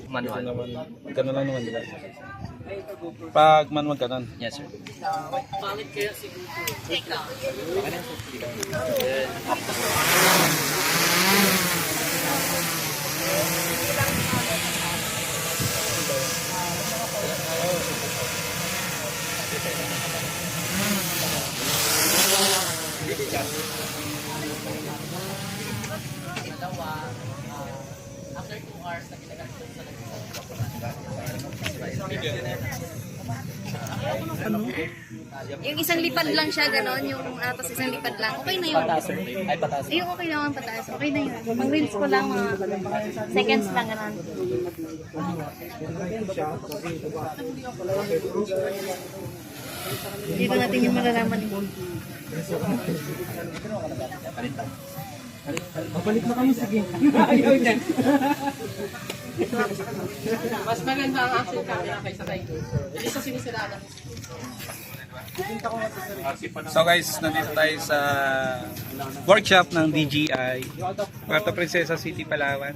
Manual. Ganun lang naman nila. Pag manual ganun. Yes, sir. After 2 hours na ginagamit sa Yung isang lipad lang siya, gano'n. Yung tapos isang lipad lang. Okay na yun. Pataas, sir. Ay, pataas. Ayun, okay naman pataas. Okay na yun. Pang reels ko lang, mga seconds lang, gano'n. Dito natin yung malalaman eh. Babalik na kami, sige. Ayaw dyan. Mas maganda ang action camera kaysa kay Google. Hindi sa sinisiraan. So guys, nandito tayo sa workshop ng DJI Puerto Princesa City, Palawan.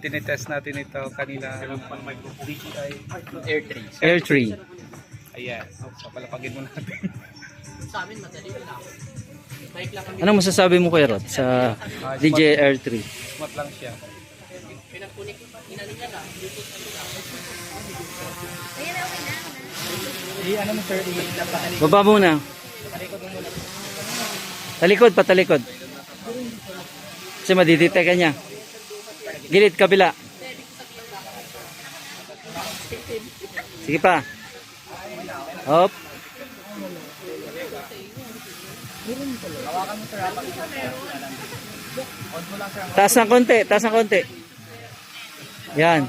Tinitest natin ito kanina DJI Air 3. Ayan, so palapagin mo natin. Sa amin, madali lang. Bike lang kami. Ano masasabi mo kay Rod sa DJ Air 3? Smart lang siya. Pinagpunik, inanin niya lang. Ayun na, okay na. Ano mo sir? Baba muna. Talikod, patalikod. Kasi madidetect ka niya. Gilid, kabila. Sige pa. Hop. Taas ng konti, taas ng konti. Yan.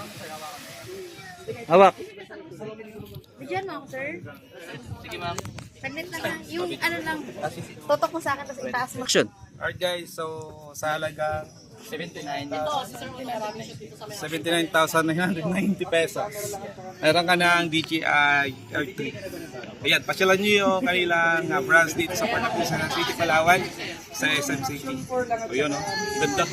Hawak. Bigyan mo ako, sir. Sige, ma'am. Saglit lang ha. Yung ano lang, totok mo sa akin, tapos itaas mo. Action. Alright guys, so sa halagang 79,990 pesos. Meron ka ng DJI Air 3. Ayan, pasyalan nyo yung kanilang branch dito sa Puerto Princesa City, Palawan sa SM City. So yun, ganda.